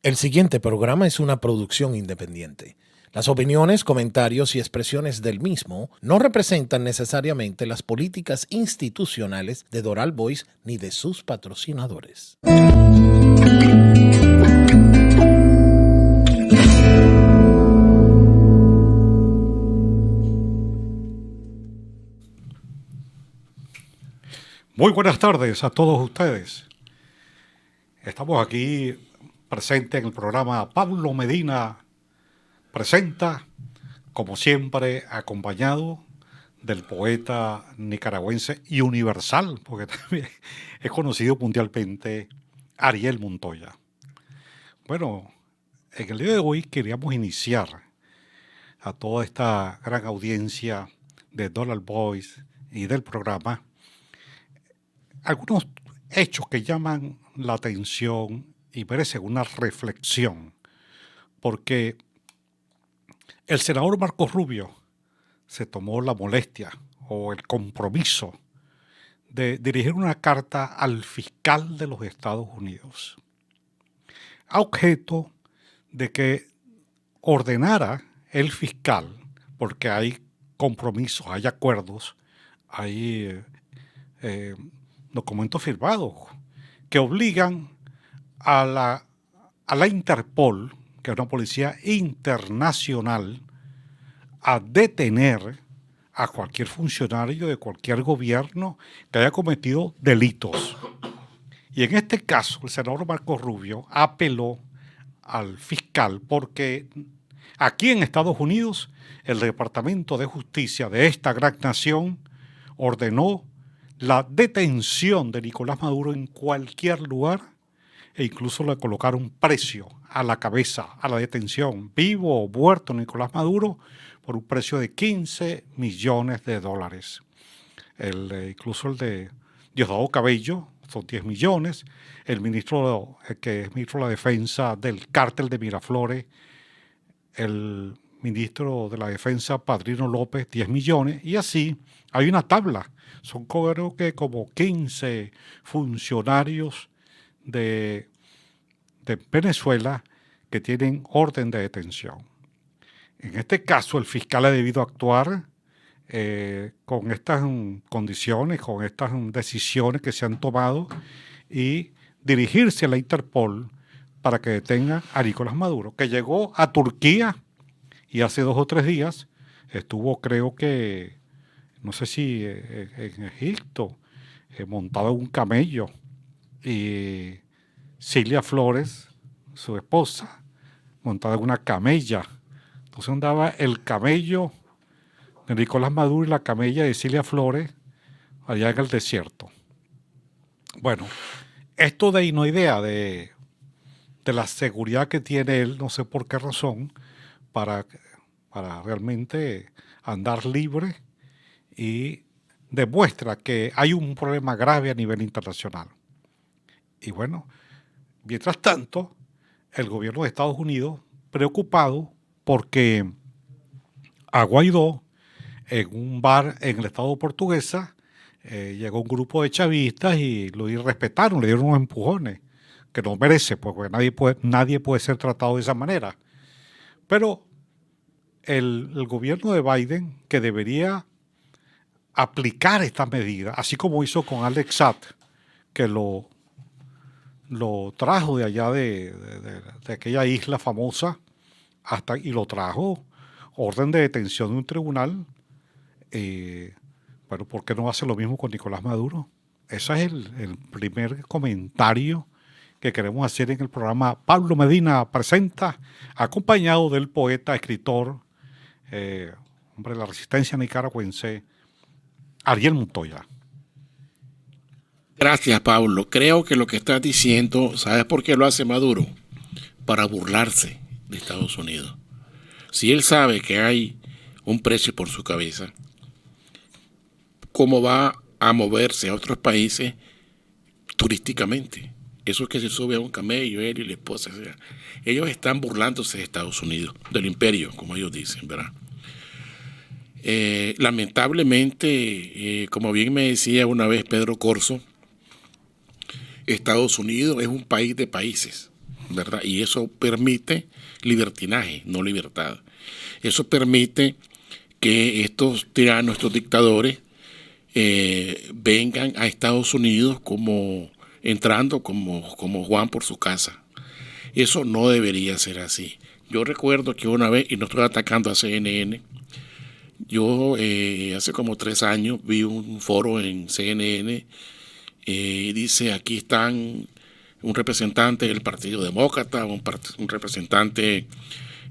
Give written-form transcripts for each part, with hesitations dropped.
El siguiente programa es una producción independiente. Las opiniones, comentarios y expresiones del mismo no representan necesariamente las políticas institucionales de Doral Voice ni de sus patrocinadores. Muy buenas tardes a todos ustedes. Estamos aquí presentes en el programa Pablo Medina Presenta, como siempre, acompañado del poeta nicaragüense y universal, porque también es conocido mundialmente, Ariel Montoya. Bueno, en el día de hoy queríamos iniciar a toda esta gran audiencia de Dollar Voice y del programa algunos hechos que llaman la atención y merecen una reflexión, porque el senador Marcos Rubio se tomó la molestia o el compromiso de dirigir una carta al fiscal de los Estados Unidos, a objeto de que ordenara el fiscal, porque hay compromisos, hay acuerdos, hay documentos firmados que obligan a la Interpol, que es una policía internacional, a detener a cualquier funcionario de cualquier gobierno que haya cometido delitos. Y en este caso, el senador Marcos Rubio apeló al fiscal porque aquí en Estados Unidos el Departamento de Justicia de esta gran nación ordenó la detención de Nicolás Maduro en cualquier lugar e incluso le colocaron precio a la cabeza, a la detención, vivo o muerto Nicolás Maduro, por un precio de $15 millones. Incluso el de Diosdado Cabello son 10 millones. El ministro, que es ministro de la Defensa del cártel de Miraflores, el ministro de la Defensa, Padrino López, 10 millones. Y así hay una tabla. Son creo que como 15 funcionarios de Venezuela que tienen orden de detención. En este caso, el fiscal ha debido actuar con estas condiciones, con estas decisiones que se han tomado y dirigirse a la Interpol para que detenga a Nicolás Maduro, que llegó a Turquía y hace 2 o 3 días estuvo, creo que, no sé si en Egipto, montado en un camello. Y Cilia Flores, su esposa, montada en una camella. Entonces andaba el camello de Nicolás Maduro y la camella de Cilia Flores allá en el desierto. Bueno, esto de no idea de la seguridad que tiene él, no sé por qué razón, para realmente andar libre, y demuestra que hay un problema grave a nivel internacional. Y bueno, mientras tanto, el gobierno de Estados Unidos, preocupado porque a Guaidó, en un bar en el estado portuguesa, llegó un grupo de chavistas y lo irrespetaron, le dieron unos empujones, que no merece, porque nadie puede ser tratado de esa manera. Pero el gobierno de Biden, que debería aplicar estas medidas, así como hizo con Alex Saab, que lo trajo de allá de aquella isla famosa y lo trajo orden de detención de un tribunal. Bueno, ¿por qué no hace lo mismo con Nicolás Maduro? Ese es el primer comentario que queremos hacer en el programa Pablo Medina Presenta, acompañado del poeta, escritor, hombre de la resistencia nicaragüense, Ariel Montoya. Gracias, Pablo. Creo que lo que estás diciendo, ¿sabes por qué lo hace Maduro? Para burlarse de Estados Unidos. Si él sabe que hay un precio por su cabeza, ¿cómo va a moverse a otros países turísticamente? Eso es que se sube a un camello, él y la esposa. O sea, ellos están burlándose de Estados Unidos, del imperio, como ellos dicen, ¿verdad? Lamentablemente, como bien me decía una vez Pedro Corso, Estados Unidos es un país de países. ¿verdad? Y eso permite libertinaje, no libertad. Eso permite que estos tiranos, estos dictadores, vengan a Estados Unidos entrando como Juan por su casa. Eso no debería ser así. Yo recuerdo que una vez, y no estoy atacando a CNN, yo hace como 3 años vi un foro en CNN y dice, aquí están un representante del Partido Demócrata, un representante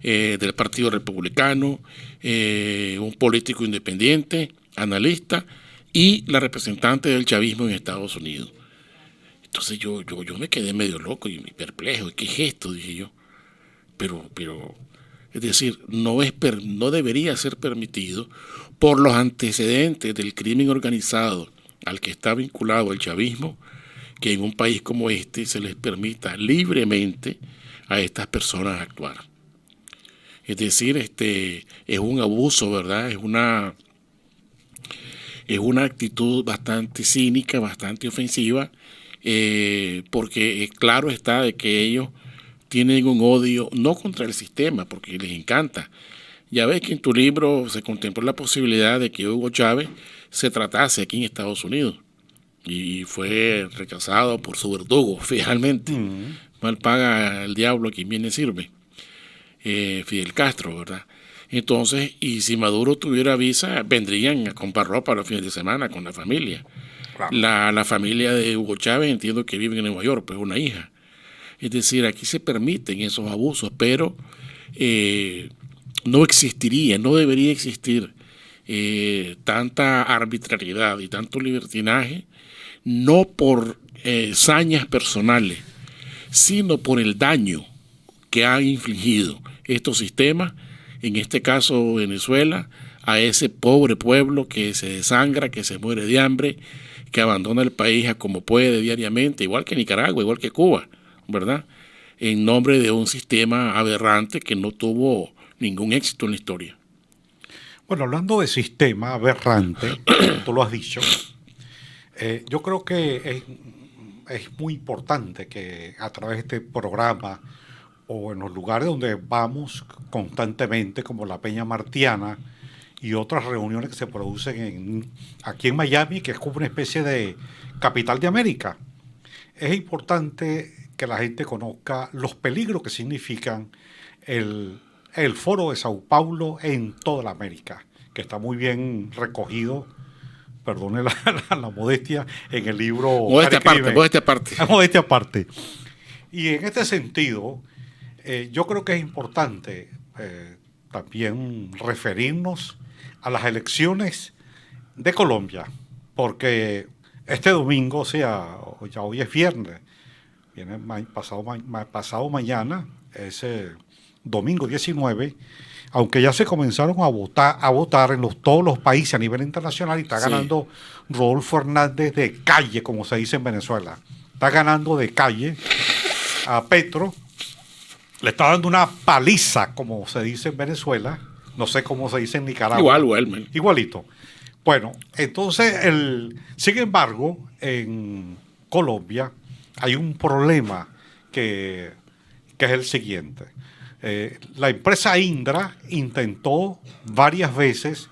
del Partido Republicano, un político independiente, analista, y la representante del chavismo en Estados Unidos. Entonces yo me quedé medio loco y perplejo. ¿Qué es esto? Dije yo. Pero es decir, no debería ser permitido por los antecedentes del crimen organizado al que está vinculado el chavismo, que en un país como este se les permita libremente a estas personas actuar. Es decir, es un abuso, ¿verdad? Es una actitud bastante cínica, bastante ofensiva, porque claro está de que ellos tienen un odio no contra el sistema, porque les encanta. Ya ves que en tu libro se contempló la posibilidad de que Hugo Chávez se tratase aquí en Estados Unidos y fue rechazado por su verdugo, finalmente. Mal paga el diablo a quien bien sirve. Fidel Castro, ¿verdad? Entonces, y si Maduro tuviera visa, vendrían a comprar ropa los fines de semana con la familia. Claro. La familia de Hugo Chávez, entiendo que vive en Nueva York, pues una hija. Es decir, aquí se permiten esos abusos, pero no existiría, no debería existir tanta arbitrariedad y tanto libertinaje, no por sañas personales, sino por el daño que han infligido estos sistemas, en este caso Venezuela, a ese pobre pueblo que se desangra, que se muere de hambre, que abandona el país a como puede diariamente, igual que Nicaragua, igual que Cuba, ¿verdad? En nombre de un sistema aberrante que no tuvo ningún éxito en la historia. Bueno, hablando de sistema aberrante, tú lo has dicho, yo creo que es muy importante que a través de este programa o en los lugares donde vamos constantemente, como la Peña Martiana y otras reuniones que se producen aquí en Miami, que es como una especie de capital de América, es importante que la gente conozca los peligros que significan el Foro de Sao Paulo en toda la América, que está muy bien recogido, perdone la modestia, en el libro... Modestia aparte. Y en este sentido, yo creo que es importante también referirnos a las elecciones de Colombia, porque este domingo, o sea, ya hoy es viernes, pasado mañana, es domingo 19, aunque ya se comenzaron a votar en todos los países a nivel internacional, y está ganando Rodolfo Hernández de calle, como se dice en Venezuela. Está ganando de calle a Petro, le está dando una paliza, como se dice en Venezuela, no sé cómo se dice en Nicaragua. Igualito. Bueno, entonces, sin embargo, en Colombia hay un problema que es el siguiente. La empresa Indra intentó varias veces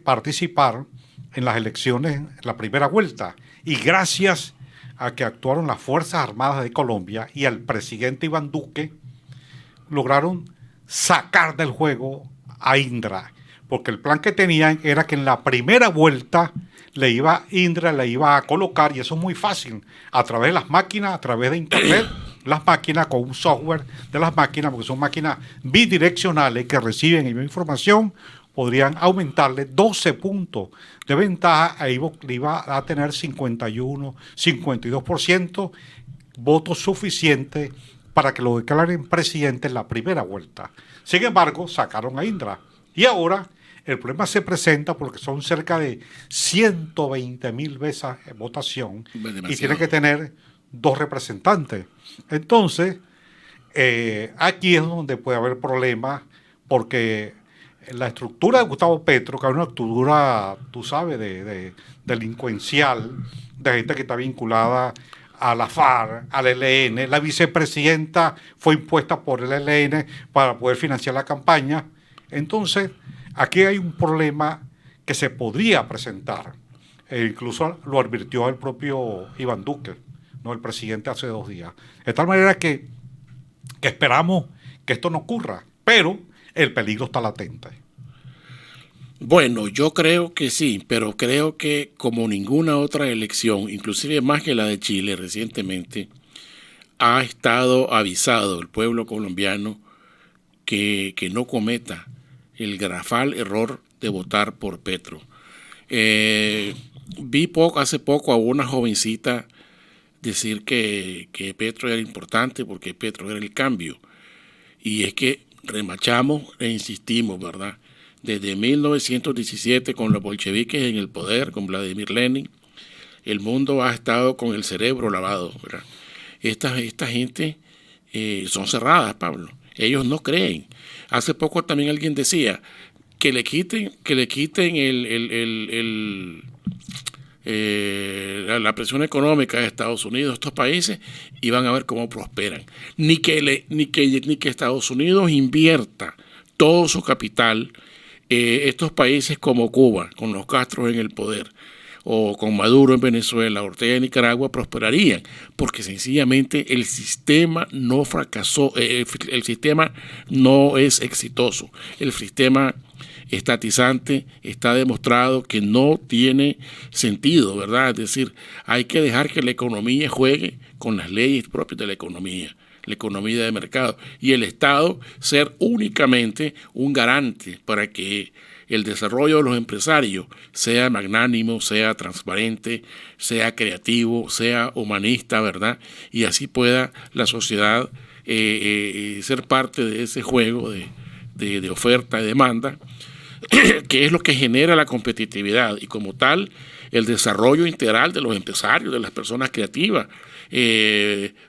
participar en las elecciones, en la primera vuelta, y gracias a que actuaron las Fuerzas Armadas de Colombia y al presidente Iván Duque, lograron sacar del juego a Indra, porque el plan que tenían era que en la primera vuelta Indra le iba a colocar, y eso es muy fácil, a través de las máquinas, a través de internet, las máquinas con un software de las máquinas, porque son máquinas bidireccionales que reciben la misma información, podrían aumentarle 12 puntos de ventaja, e iba a tener 51, 52% votos suficientes para que lo declaren presidente en la primera vuelta. Sin embargo, sacaron a Indra. Y ahora el problema se presenta porque son cerca de 120,000 veces votación y tiene que tener 2 representantes. Entonces, aquí es donde puede haber problemas, porque la estructura de Gustavo Petro, que es una estructura, tú sabes, de delincuencial, de gente que está vinculada a la FARC, al ELN. La vicepresidenta fue impuesta por el ELN para poder financiar la campaña. Entonces, aquí hay un problema que se podría presentar. Incluso lo advirtió el propio Iván Duque, ¿no? El presidente, hace 2 días. De tal manera que esperamos que esto no ocurra, pero el peligro está latente. Bueno, yo creo que sí, pero creo que como ninguna otra elección, inclusive más que la de Chile recientemente, ha estado avisado el pueblo colombiano que no cometa el garrafal error de votar por Petro. Vi hace poco a una jovencita decir que Petro era importante porque Petro era el cambio. Y es que remachamos e insistimos, ¿verdad? Desde 1917, con los bolcheviques en el poder, con Vladimir Lenin, el mundo ha estado con el cerebro lavado, ¿verdad? Esta gente son cerradas, Pablo. Ellos no creen. Hace poco también alguien decía que le quiten la presión económica de Estados Unidos, estos países, y van a ver cómo prosperan. Ni que Estados Unidos invierta todo su capital, estos países como Cuba, con los Castros en el poder, o con Maduro en Venezuela, Ortega en Nicaragua, prosperarían, porque sencillamente el sistema no fracasó, el sistema no es exitoso. El sistema estatizante está demostrado que no tiene sentido, ¿verdad? Es decir, hay que dejar que la economía juegue con las leyes propias de la economía de mercado, y el Estado ser únicamente un garante para que el desarrollo de los empresarios sea magnánimo, sea transparente, sea creativo, sea humanista, ¿verdad? Y así pueda la sociedad ser parte de ese juego de oferta y demanda, que es lo que genera la competitividad y como tal el desarrollo integral de los empresarios, de las personas creativas,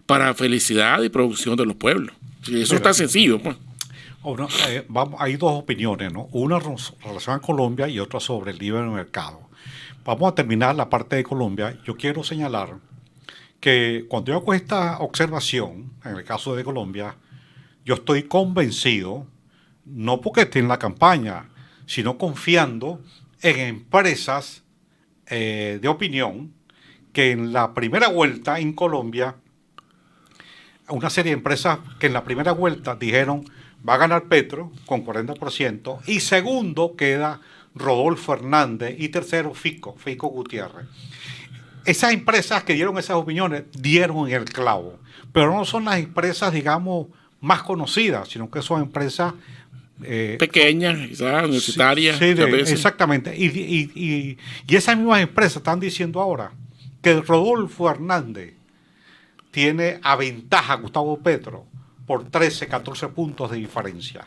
para felicidad y producción de los pueblos. Eso está sencillo, pues. Hay 2 opiniones, ¿no? Una relacionada con Colombia y otra sobre el libre mercado. Vamos a terminar la parte de Colombia. Yo quiero señalar que cuando yo hago esta observación, en el caso de Colombia, yo estoy convencido, no porque esté en la campaña, sino confiando en empresas de opinión que en la primera vuelta en Colombia, una serie de empresas que en la primera vuelta dijeron va a ganar Petro con 40%, y segundo queda Rodolfo Hernández y tercero Fico Gutiérrez. Esas empresas que dieron esas opiniones dieron en el clavo, pero no son las empresas, digamos, más conocidas, sino que son empresas pequeñas, quizás universitarias. Sí, exactamente. Y esas mismas empresas están diciendo ahora que Rodolfo Hernández tiene a ventaja a Gustavo Petro por 13, 14 puntos de diferencia.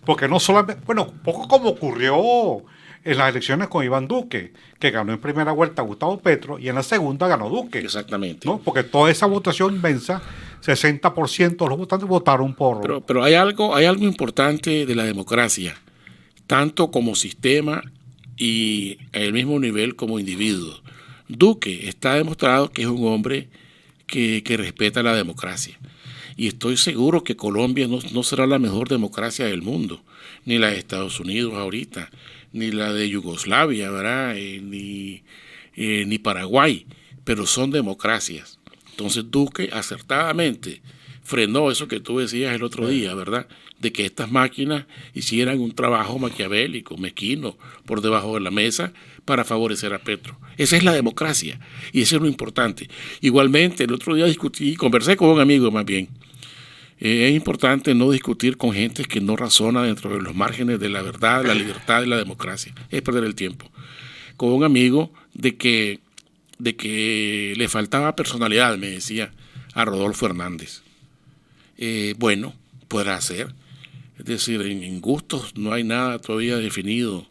Porque no solamente, bueno, poco como ocurrió en las elecciones con Iván Duque, que ganó en primera vuelta Gustavo Petro y en la segunda ganó Duque. Exactamente. ¿No? Porque toda esa votación inmensa, 60% de los votantes votaron por... Pero hay algo importante de la democracia, tanto como sistema y al mismo nivel como individuo. Duque está demostrado que es un hombre que respeta la democracia. Y estoy seguro que Colombia no será la mejor democracia del mundo, ni la de Estados Unidos ahorita, ni la de Yugoslavia, ¿verdad? Ni Paraguay, pero son democracias. Entonces Duque acertadamente frenó eso que tú decías el otro día, ¿verdad? De que estas máquinas hicieran un trabajo maquiavélico, mezquino, por debajo de la mesa para favorecer a Petro. Esa es la democracia y eso es lo importante. Igualmente, el otro día conversé con un amigo más bien. Es importante no discutir con gente que no razona dentro de los márgenes de la verdad, la libertad y la democracia. Es perder el tiempo. Con un amigo de que le faltaba personalidad, me decía, a Rodolfo Hernández. Bueno, podrá ser. Es decir, en gustos no hay nada todavía definido,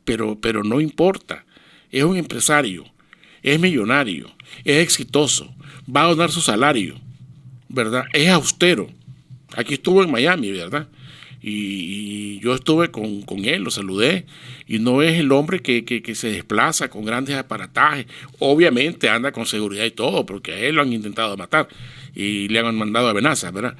pero no importa. Es un empresario, es millonario, es exitoso, va a donar su salario, ¿verdad? Es austero. Aquí estuvo en Miami, ¿verdad? Y yo estuve con él, lo saludé, y no es el hombre que se desplaza con grandes aparatajes. Obviamente anda con seguridad y todo, porque a él lo han intentado matar y le han mandado amenazas, ¿verdad?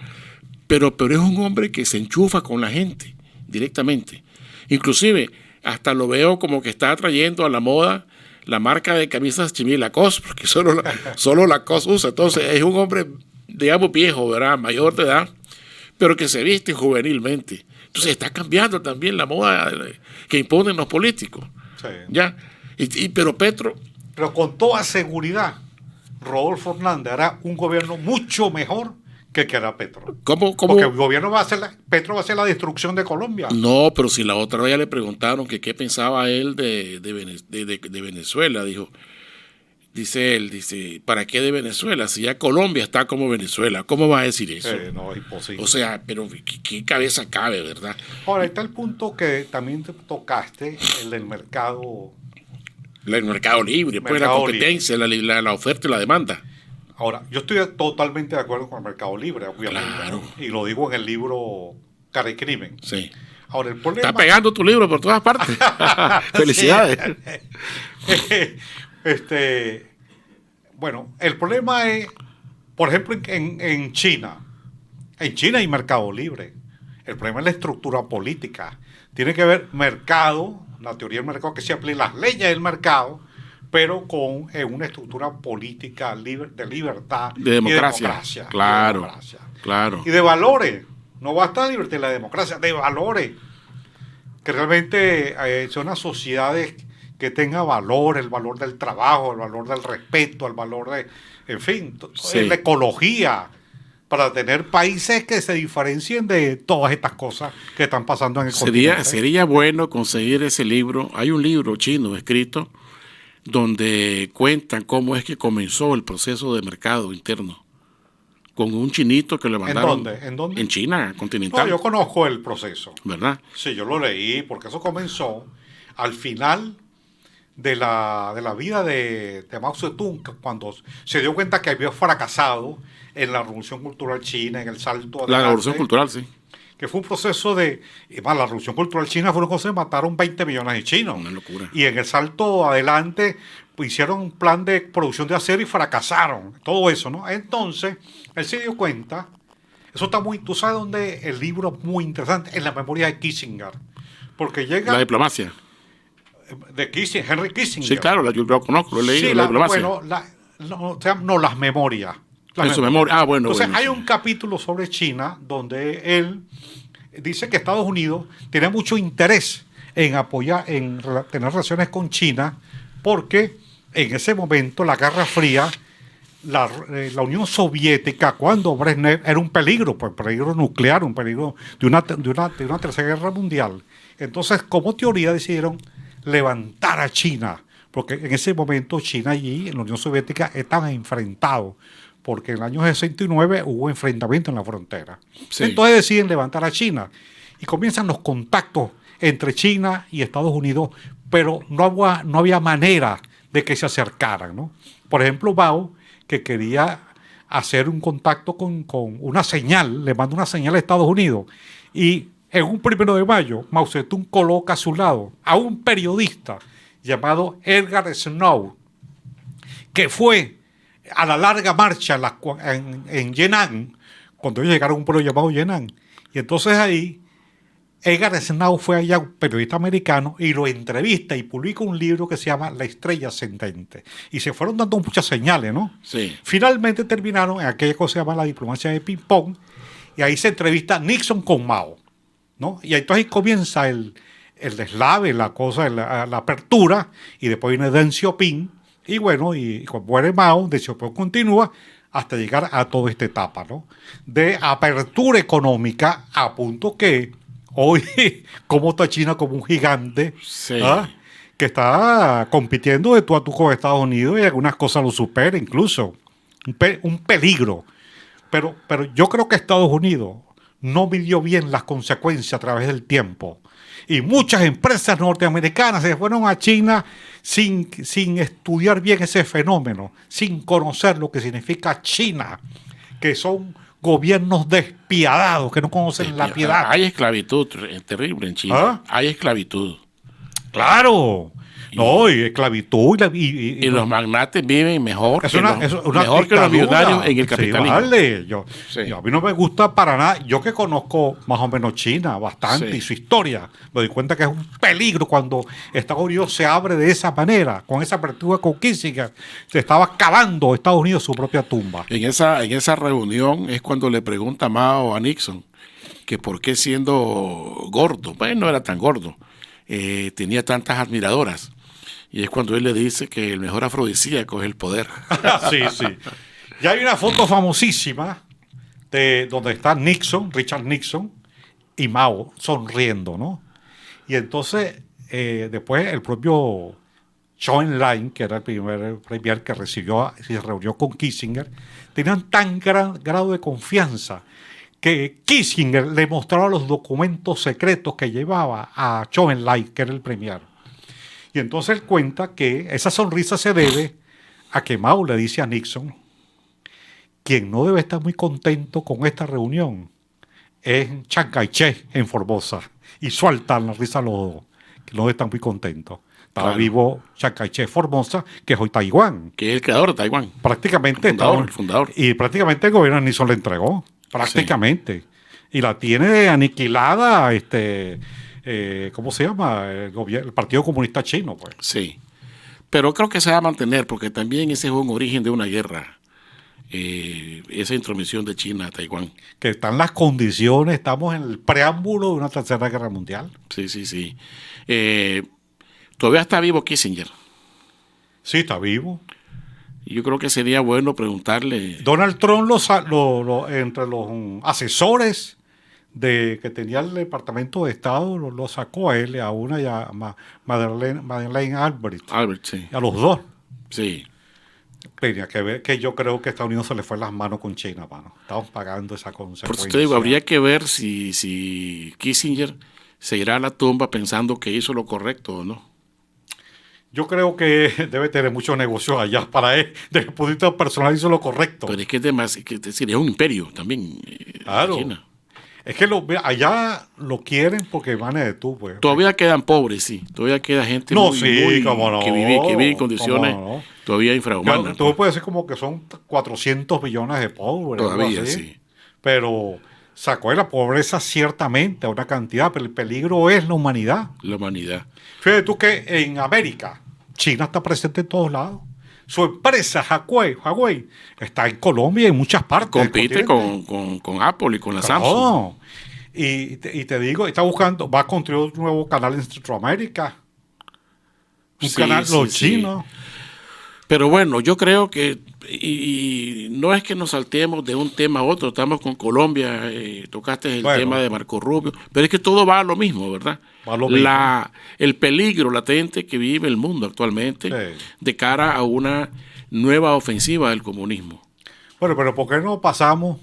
Pero es un hombre que se enchufa con la gente directamente. Inclusive, hasta lo veo como que está trayendo a la moda la marca de camisas Chimí Lacoste, porque solo Lacoste usa. Entonces, es un hombre, digamos, viejo, ¿verdad? Mayor de edad, pero que se viste juvenilmente. Entonces está cambiando también la moda que imponen los políticos. Sí. ¿Ya? Pero Petro... Pero con toda seguridad, Rodolfo Hernández hará un gobierno mucho mejor que el que hará Petro. ¿Cómo? Porque el gobierno Petro va a hacer la destrucción de Colombia. No, pero si la otra vez ya le preguntaron que qué pensaba él de Venezuela, dice él, ¿para qué de Venezuela? Si ya Colombia está como Venezuela, ¿cómo va a decir eso? No, es imposible. O sea, pero ¿qué cabeza cabe, verdad? Ahora, está el punto que también te tocaste, el del mercado. El mercado libre, pues la competencia, la oferta y la demanda. Ahora, yo estoy totalmente de acuerdo con el mercado libre, obviamente. Claro. ¿No? Y lo digo en el libro Cara y Crimen. Sí. Ahora, el problema... Está pegando tu libro por todas partes. Felicidades. Bueno, el problema es, por ejemplo, en China. En China hay mercado libre. El problema es la estructura política. Tiene que haber mercado, la teoría del mercado, que se apliquen las leyes del mercado, pero con una estructura política de libertad de democracia. Y democracia. Claro, y democracia. claro. Y de valores. No basta la libertad y la democracia, de valores. Que realmente son unas sociedades que tengan valor, el valor del trabajo, el valor del respeto, el valor de, en fin, sí. la ecología, para tener países que se diferencien de todas estas cosas que están pasando en el continente. Sería bueno conseguir ese libro. Hay un libro chino escrito donde cuentan cómo es que comenzó el proceso de mercado interno. Con un chinito que le mandaron. ¿En dónde? En China continental. No, yo conozco el proceso. ¿Verdad? Sí, yo lo leí, porque eso comenzó al final de la vida de Mao Zedong, cuando se dio cuenta que había fracasado en la Revolución Cultural China, en el salto adelante. La Revolución Cultural, sí. Que fue un proceso la Revolución Cultural China fue una cosa que mataron 20 millones de chinos. Una locura. Y en el salto adelante pues, hicieron un plan de producción de acero y fracasaron. Todo eso, ¿no? Entonces, él se dio cuenta, eso está muy, tú sabes dónde el libro es muy interesante, en la memoria de Kissinger. Porque llega... La diplomacia. De Kissinger, Henry Kissinger. Sí, claro, yo lo conozco, lo he leído, sí, la diplomacia. Bueno, las memorias. En su memoria. Ah, bueno. Entonces, bueno, hay sí. un capítulo sobre China donde él dice que Estados Unidos tiene mucho interés en apoyar, tener relaciones con China, porque en ese momento la Guerra Fría, la Unión Soviética, cuando Brezhnev era un peligro, pues peligro nuclear, un peligro de una tercera guerra mundial. Entonces, como teoría decidieron levantar a China, porque en ese momento China y la Unión Soviética estaban enfrentados, porque en el año 69 hubo enfrentamiento en la frontera. Sí. Entonces deciden levantar a China y comienzan los contactos entre China y Estados Unidos, pero no había manera de que se acercaran, ¿no? Por ejemplo, Mao, que quería hacer un contacto con una señal, le manda una señal a Estados Unidos, y en un 1 de mayo, Mao Zedong coloca a su lado a un periodista llamado Edgar Snow, que fue a la larga marcha en Yenan, cuando ellos llegaron a un pueblo llamado Yenan. Y entonces ahí, Edgar Snow fue allá, un periodista americano, y lo entrevista y publica un libro que se llama La Estrella Ascendente. Y se fueron dando muchas señales, ¿no? Sí. Finalmente terminaron en aquella cosa que se llama la diplomacia de ping-pong, y ahí se entrevista Nixon con Mao, ¿no? Y entonces comienza el deslave, la cosa, la apertura, y después viene Deng Xiaoping, y bueno, y cuando muere Mao, Deng Xiaoping continúa hasta llegar a toda esta etapa, ¿no? De apertura económica, a punto que hoy, como está China como un gigante, sí, que está compitiendo de tú a tú con Estados Unidos y algunas cosas lo supera incluso. Un peligro. Pero yo creo que Estados Unidos no midió bien las consecuencias a través del tiempo. Y muchas empresas norteamericanas se fueron a China sin estudiar bien ese fenómeno, sin conocer lo que significa China, que son gobiernos despiadados que no conocen la piedad. Hay esclavitud terrible en China. ¿Ah? Hay esclavitud. Claro. No, y esclavitud Y los magnates viven mejor es que una los dictadura. millonarios en el capitalismo. Sí, vale. Sí. A mí no me gusta para nada. Yo que conozco más o menos China bastante Sí. y su historia, me doy cuenta que es un peligro cuando Estados Unidos se abre de esa manera, con esa apertura con Kissinger. Se estaba cavando Estados Unidos su propia tumba. En esa reunión es cuando le pregunta Mao a Nixon que por qué siendo gordo, bueno, no era tan gordo, tenía tantas admiradoras. Y es cuando él le dice que el mejor afrodisíaco es el poder. Sí, sí. Y hay una foto famosísima de donde está Nixon, Richard Nixon, y Mao sonriendo, ¿no? Y entonces, después el propio Zhou Enlai, que era el primer premier que se reunió con Kissinger, tenían tan gran grado de confianza que Kissinger le mostraba los documentos secretos que llevaba a Zhou Enlai, que era el premier. Y entonces él cuenta que esa sonrisa se debe a que Mao le dice a Nixon, quien no debe estar muy contento con esta reunión es Chiang Kai-shek en Formosa. Y sueltan la risa los dos, que no están muy contentos. Estaba Claro. vivo Chiang Kai-shek Formosa, que es hoy Taiwán. Que es el creador de Taiwán. Prácticamente El fundador. Y prácticamente el gobierno de Nixon le entregó. Prácticamente. Y la tiene aniquilada, ¿cómo se llama? El Partido Comunista Chino, pues. Sí. Pero creo que se va a mantener porque también ese es un origen de una guerra. Esa intromisión de China a Taiwán. Que están las condiciones, estamos en el preámbulo de una tercera guerra mundial. Sí, sí, sí. Todavía está vivo Kissinger. Sí, está vivo. Y yo creo que sería bueno preguntarle. Donald Trump entre los asesores que tenía el Departamento de Estado lo sacó a él, a una y a Madeleine Albright, Albert, sí. a los dos. Sí. Tenía que ver que yo creo que Estados Unidos se le fue las manos con China, mano. Estamos pagando esa Por consecuencia. eso te digo, habría que ver si Kissinger se irá a la tumba pensando que hizo lo correcto o no. Yo creo que debe tener muchos negocios allá para él. Desde el punto de vista personal hizo lo correcto. Pero es que es un imperio también. Claro. China. Es que allá lo quieren porque van de tú, pues. Todavía quedan pobres, sí. Todavía queda gente No, sí, cómo no, que vive en condiciones cómo no. todavía infrahumanas. Claro, tú puedes decir como que son 400 millones de pobres. Todavía, algo así. sí. Pero sacó de la pobreza ciertamente a una cantidad, pero el peligro es la humanidad. La humanidad. Fíjate tú que en América, China está presente en todos lados. Su empresa, Huawei, está en Colombia y en muchas partes. Compite del continente. con Apple y con la Samsung. No. Y te digo, va a construir un nuevo canal en Centroamérica. Un Sí, canal, sí, los sí. chinos. Pero bueno, yo creo que y no es que nos saltemos de un tema a otro, estamos con Colombia, tocaste el Bueno. tema de Marco Rubio, pero es que todo va a lo mismo, ¿verdad? Va a lo mismo. El peligro latente que vive el mundo actualmente Sí. de cara a una nueva ofensiva del comunismo. Bueno, pero ¿por qué no pasamos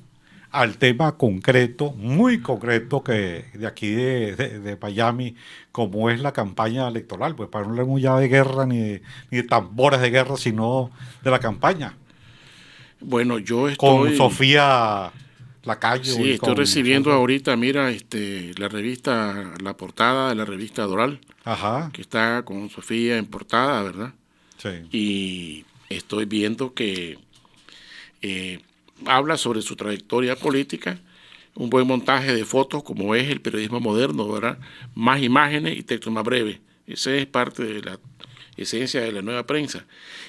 al tema concreto, muy concreto, que de aquí de Miami, como es la campaña electoral? Pues para no hablemos ya de guerra ni de tambores de guerra, sino de la campaña. Bueno, yo Con estoy... Sofía Lacayo. Sí, y estoy con recibiendo Sofía. ahorita, mira, la portada de la revista Doral, Ajá, que está con Sofía en portada, ¿verdad? sí. Y estoy viendo que habla sobre su trayectoria política, un buen montaje de fotos, como es el periodismo moderno, ¿verdad? Más imágenes y texto más breve. Esa es parte de la esencia de la nueva prensa.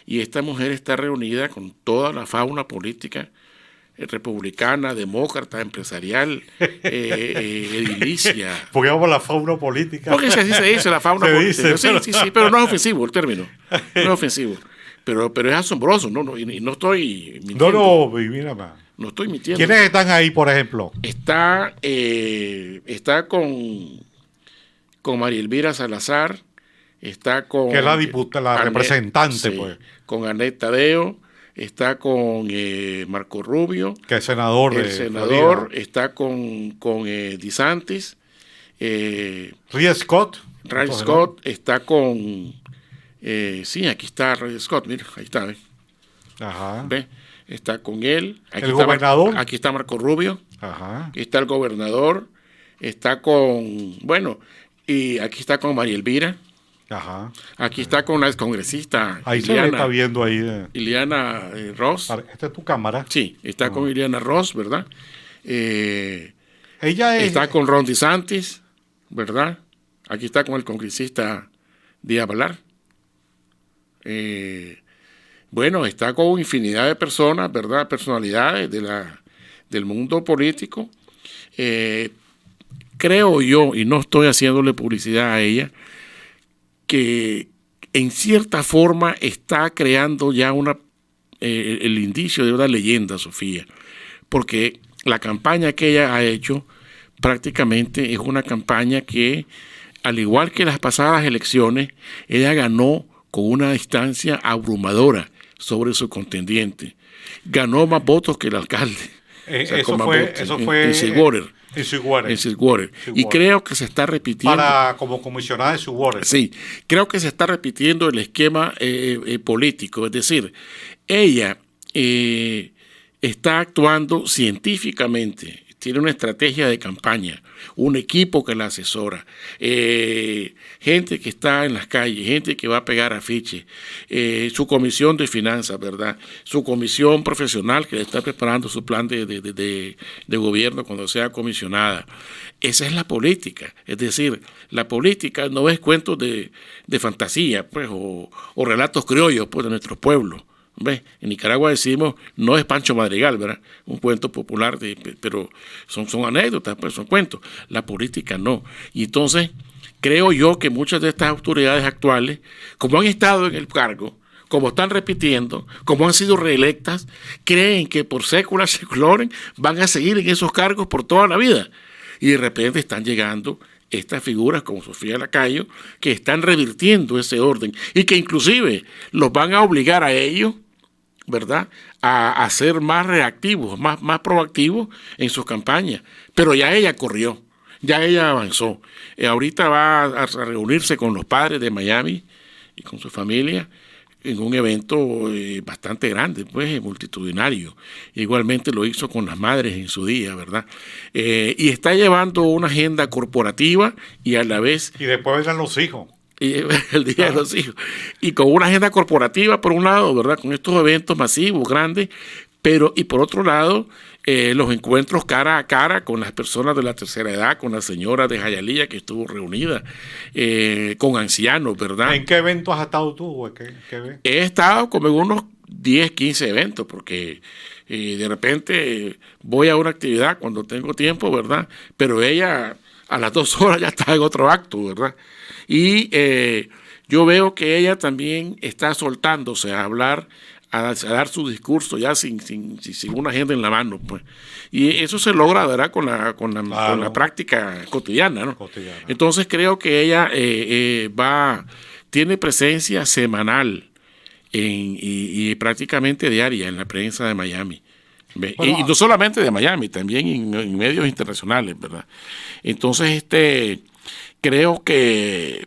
Y esta mujer está reunida con toda la fauna política republicana, demócrata, empresarial, edilicia. Porque vamos a la fauna política. Porque así se dice, la fauna Se política. dice, Sí, pero- sí, pero no es ofensivo el término. No es ofensivo. Pero es asombroso, y no estoy mintiendo. No, mira, man. No estoy mintiendo. ¿Quiénes están ahí, por ejemplo? Está con María Elvira Salazar, está con... Que es la diputada, la representante, pues. Con Anet Tadeo, está con Marco Rubio, Que es senador de el senador, Florida. está con DeSantis, Ray Scott. Ray Entonces, Scott, está con... sí, aquí está Ray Scott, mira, ahí está, ¿ves? ¿no? Ajá. ¿Ve? está con él. Aquí ¿El está gobernador? Aquí está Marco Rubio. Ajá. Aquí está el gobernador. Está con, bueno, y aquí está con María Elvira. Ajá. Aquí está con la excongresista Ahí se le está viendo ahí. Ileana Ross. Esta es tu cámara. Sí, está con Ileana Ross, ¿verdad? Ella es... Está con Ron DeSantis, ¿verdad? Aquí está con el congresista Díaz Balar. Bueno, está con infinidad de personas, ¿verdad? Personalidades del mundo político. Creo yo, y no estoy haciéndole publicidad a ella, que en cierta forma está creando ya el indicio de una leyenda, Sofía, porque la campaña que ella ha hecho prácticamente es una campaña que, al igual que las pasadas elecciones, ella ganó con una distancia abrumadora sobre su contendiente. Ganó más votos que el alcalde. Eso fue en Sweetwater. En Sweetwater. En Sweetwater. Y creo que se está repitiendo. Como comisionada de Sweetwater. Sí, creo que se está repitiendo el esquema político. Es decir, ella está actuando científicamente. Tiene una estrategia de campaña, un equipo que la asesora, gente que está en las calles, gente que va a pegar afiches, su comisión de finanzas, ¿verdad? Su comisión profesional que le está preparando su plan de gobierno cuando sea comisionada. Esa es la política. Es decir, la política no es cuentos de fantasía, pues, o relatos criollos, pues, de nuestros pueblos. ¿Ves? En Nicaragua decimos, no es Pancho Madrigal, ¿verdad? Un cuento popular, pero son anécdotas, pues son cuentos. La política no. Y entonces, creo yo que muchas de estas autoridades actuales, como han estado en el cargo, como están repitiendo, como han sido reelectas, creen que por sécula secloren van a seguir en esos cargos por toda la vida. Y de repente están llegando estas figuras como Sofía Lacayo, que están revirtiendo ese orden y que inclusive los van a obligar a ellos, ¿verdad?, a ser más reactivos, más proactivos en sus campañas. Pero ya ella corrió, ya ella avanzó. Ahorita va a reunirse con los padres de Miami y con su familia en un evento bastante grande, pues, multitudinario. Igualmente lo hizo con las madres en su día, ¿verdad? Y está llevando una agenda corporativa y a la vez... Y después vendrán los hijos. Y el día de los hijos. Y con una agenda corporativa, por un lado, ¿verdad? Con estos eventos masivos, grandes, y por otro lado, los encuentros cara a cara con las personas de la tercera edad, con la señora de Jayalía que estuvo reunida, con ancianos, ¿verdad? ¿En qué eventos has estado tú? He estado como en unos 10, 15 eventos, porque de repente voy a una actividad cuando tengo tiempo, ¿verdad? Pero ella a las 2 horas ya está en otro acto, ¿verdad? Y yo veo que ella también está soltándose a hablar, a dar su discurso ya sin una agenda en la mano, pues. Y eso se logra, ¿verdad?, con la práctica cotidiana, ¿no? Entonces creo que ella tiene presencia semanal y prácticamente diaria en la prensa de Miami. Bueno, y no solamente de Miami, también en medios internacionales, ¿verdad? Entonces, creo que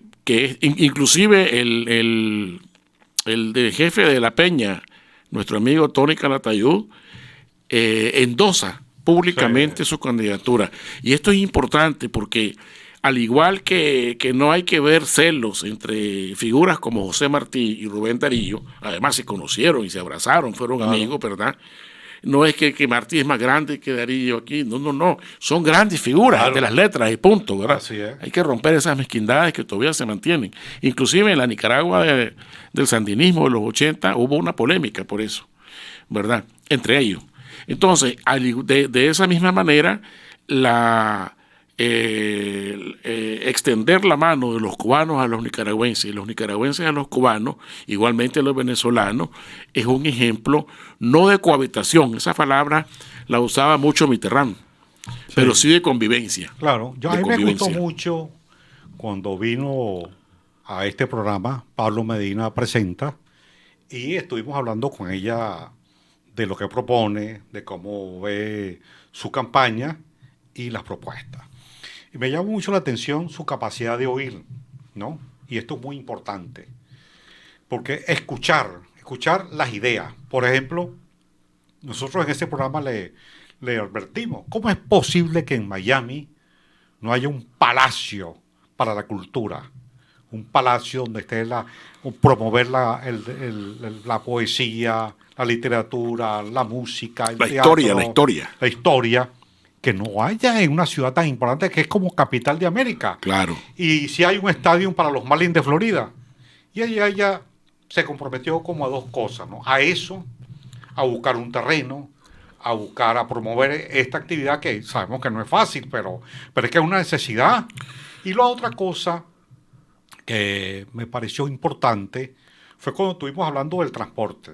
inclusive el jefe de la Peña, nuestro amigo Tony Calatayud, endosa públicamente su candidatura. Y esto es importante porque, al igual que no hay que ver celos entre figuras como José Martí y Rubén Darío, además se conocieron y se abrazaron, fueron amigos, ¿verdad? No es que Martí es más grande que Darío aquí, no, son grandes figuras de las letras y punto, ¿verdad? Así es. Hay que romper esas mezquindades que todavía se mantienen. Inclusive en la Nicaragua del sandinismo de los 80 hubo una polémica por eso, ¿verdad? Entre ellos. Entonces, de esa misma manera, extender la mano de los cubanos a los nicaragüenses y los nicaragüenses a los cubanos, igualmente a los venezolanos, es un ejemplo no de cohabitación, esa palabra la usaba mucho Mitterrand, pero sí de convivencia. Claro, a mí me gustó mucho cuando vino a este programa Pablo Medina Presenta y estuvimos hablando con ella de lo que propone, de cómo ve su campaña y las propuestas. Y me llama mucho la atención su capacidad de oír, ¿no? Y esto es muy importante, porque escuchar las ideas. Por ejemplo, nosotros en este programa le advertimos, ¿cómo es posible que en Miami no haya un palacio para la cultura? Un palacio donde esté promover la poesía, la literatura, la música, el teatro, la historia, que no haya en una ciudad tan importante que es como capital de América. Claro. Y si hay un estadio para los Marlins de Florida. Y ella se comprometió como a dos cosas, ¿no? A eso, a buscar un terreno, a promover esta actividad que sabemos que no es fácil, pero es que es una necesidad. Y la otra cosa que me pareció importante fue cuando estuvimos hablando del transporte.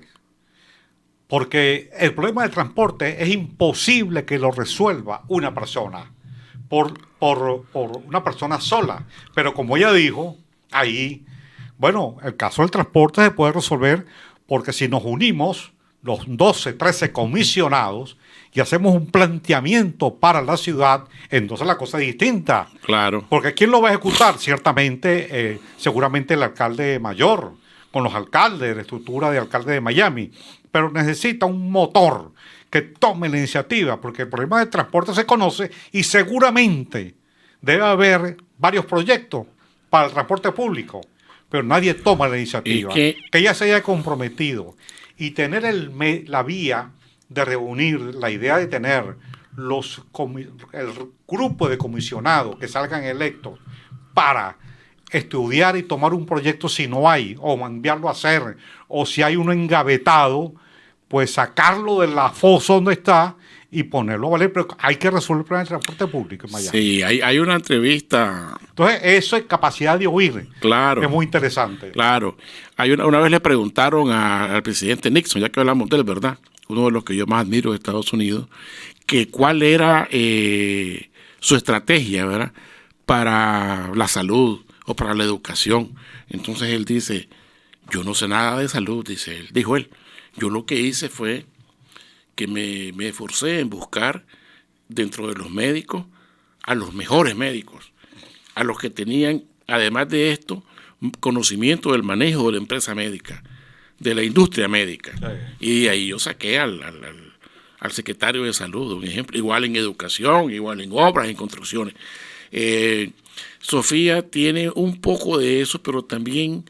Porque el problema del transporte es imposible que lo resuelva una persona, por una persona sola. Pero como ella dijo, ahí, bueno, el caso del transporte se puede resolver porque si nos unimos, los 12, 13 comisionados, y hacemos un planteamiento para la ciudad, entonces la cosa es distinta. Claro. Porque ¿quién lo va a ejecutar? Ciertamente, seguramente el alcalde mayor, con los alcaldes, la estructura de alcalde de Miami, pero necesita un motor que tome la iniciativa, porque el problema del transporte se conoce y seguramente debe haber varios proyectos para el transporte público, pero nadie toma la iniciativa. Que ella se haya comprometido y tener la vía de reunir, la idea de tener el grupo de comisionados que salgan electos para estudiar y tomar un proyecto si no hay, o enviarlo a hacer, o si hay uno engavetado, pues sacarlo de la fosa donde está y ponerlo a valer. Pero hay que resolver el problema del transporte público en Miami. Sí, hay una entrevista. Entonces, eso es capacidad de oír. Claro. Es muy interesante. Claro. Una vez le preguntaron al presidente Nixon, ya que hablamos de él, ¿verdad? Uno de los que yo más admiro de Estados Unidos, que cuál era su estrategia, ¿verdad?, para la salud o para la educación. Entonces él dice, yo no sé nada de salud, dijo él. Yo lo que hice fue que me esforcé en buscar dentro de los médicos a los mejores médicos, a los que tenían, además de esto, conocimiento del manejo de la empresa médica, de la industria médica. Y ahí yo saqué al secretario de salud, un ejemplo, igual en educación, igual en obras, en construcciones. Sofía tiene un poco de eso, pero también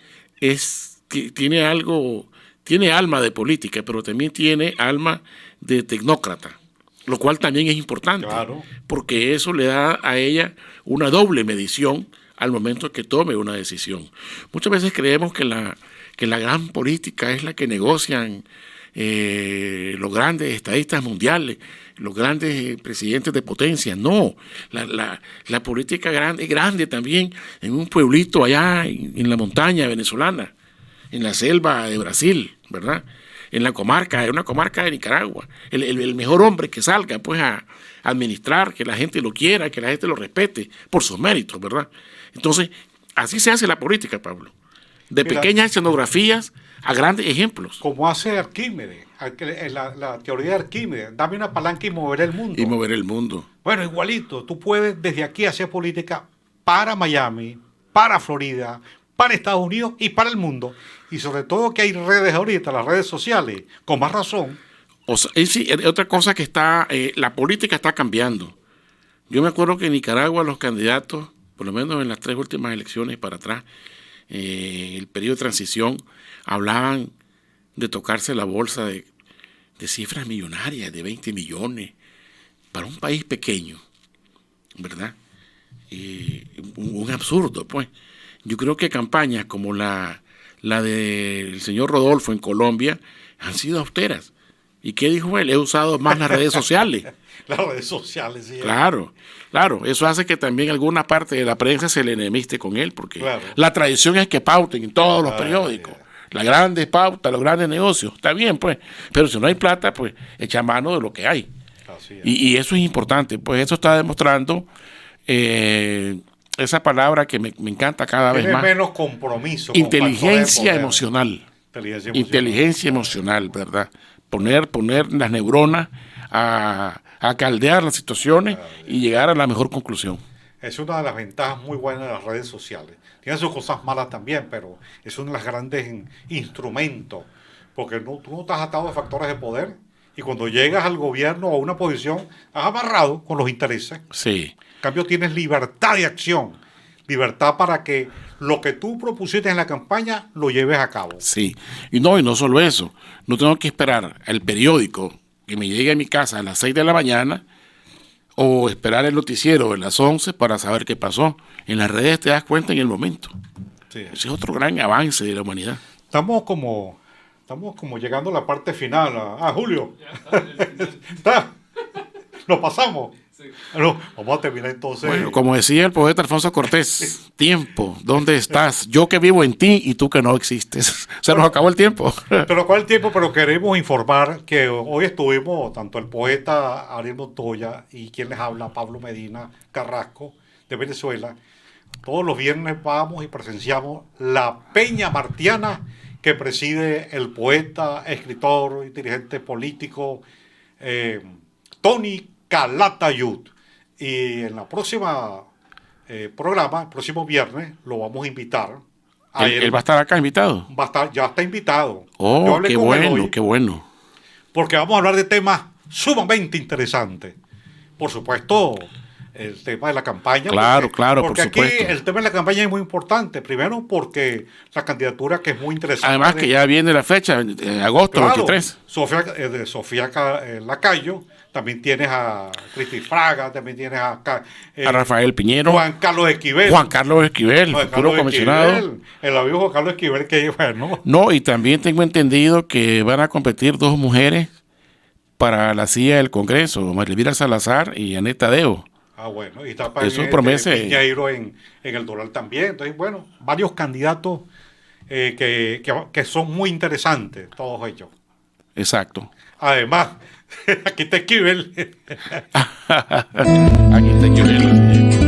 tiene alma de política, pero también tiene alma de tecnócrata, lo cual también es importante, claro, porque eso le da a ella una doble medición al momento que tome una decisión. Muchas veces creemos que la gran política es la que negocian los grandes estadistas mundiales, los grandes presidentes de potencia. No, la política es grande también en un pueblito allá en la montaña venezolana, en la selva de Brasil, ¿verdad? En una comarca de Nicaragua. El mejor hombre que salga pues a administrar, que la gente lo quiera, que la gente lo respete por sus méritos, ¿verdad? Entonces, así se hace la política, Pablo. De pequeñas escenografías a grandes ejemplos. Como hace Arquímedes, la teoría de Arquímedes, dame una palanca y moveré el mundo. Y moveré el mundo. Bueno, igualito, tú puedes desde aquí hacer política para Miami, para Florida, para Estados Unidos y para el mundo. Y sobre todo que hay redes ahorita, las redes sociales, con más razón. O sea, sí, otra cosa que la política está cambiando. Yo me acuerdo que en Nicaragua los candidatos, por lo menos en las 3 últimas elecciones para atrás, el periodo de transición, hablaban de tocarse la bolsa de cifras millonarias, de 20 millones, para un país pequeño, ¿verdad? Un absurdo, pues. Yo creo que campañas como la del señor Rodolfo en Colombia han sido austeras. ¿Y qué dijo él? He usado más las redes sociales. Las redes sociales, sí. Claro. Eso hace que también alguna parte de la prensa se le enemiste con él, porque la tradición es que pauten en todos los periódicos. Las grandes pautas, los grandes negocios. Está bien, pues. Pero si no hay plata, pues echa mano de lo que hay. Y eso es importante. Pues eso está demostrando esa palabra que me encanta cada vez más. Menos compromiso. Inteligencia emocional. Inteligencia emocional, ¿verdad? Poner las neuronas a caldear las situaciones y llegar a la mejor conclusión. Es una de las ventajas muy buenas de las redes sociales. Tiene sus cosas malas también, pero es uno de los grandes instrumentos, porque tú no estás atado a factores de poder Y cuando llegas al gobierno o a una posición, has amarrado con los intereses. Sí. En cambio, tienes libertad de acción, libertad para que lo que tú propusiste en la campaña lo lleves a cabo. Sí, y no solo eso, no tengo que esperar el periódico que me llegue a mi casa a las 6 de la mañana o esperar el noticiero a las 11 para saber qué pasó. En las redes te das cuenta en el momento. Sí. Ese es otro gran avance de la humanidad. Estamos como llegando a la parte final. Julio. ¿Está? Lo pasamos. No, vamos a terminar entonces. Bueno, como decía el poeta Alfonso Cortés, tiempo, ¿dónde estás? Yo que vivo en ti y tú que no existes. Se nos acabó el tiempo. Pero ¿cuál el tiempo? Pero queremos informar que hoy estuvimos tanto el poeta Ariel Montoya y quien les habla, Pablo Medina Carrasco, de Venezuela. Todos los viernes vamos y presenciamos la Peña Martiana que preside el poeta, escritor y dirigente político Tony Calatayud. Y en la próxima programa, el próximo viernes, lo vamos a invitar. ¿Él va a estar acá invitado? Ya está invitado. Yo Oh, hablé qué con él bueno, hoy, qué bueno. porque vamos a hablar de temas sumamente interesantes. Por supuesto, el tema de la campaña. Claro, claro, porque por aquí supuesto. el tema de la campaña es muy importante. Primero, porque la candidatura que es muy interesante. Además que ya viene la fecha, en agosto Claro, 23. Sofía Lacayo, también tienes a Cristi Fraga, también tienes a Rafael Piñero. Juan Carlos Esquivel. Juan Carlos Esquivel, Juan futuro Carlos comisionado. Esquivel, el amigo Juan Carlos Esquivel, que bueno. No, y también tengo entendido que van a competir dos mujeres para la silla del Congreso, Marilvira Salazar y Aneta Tadeo. Bueno, y está Eso promete. Piñeiro en el Doral también. Entonces, bueno, varios candidatos que son muy interesantes, todos ellos. Exacto. Además, aquí está Esquivel. Aquí está Esquivel.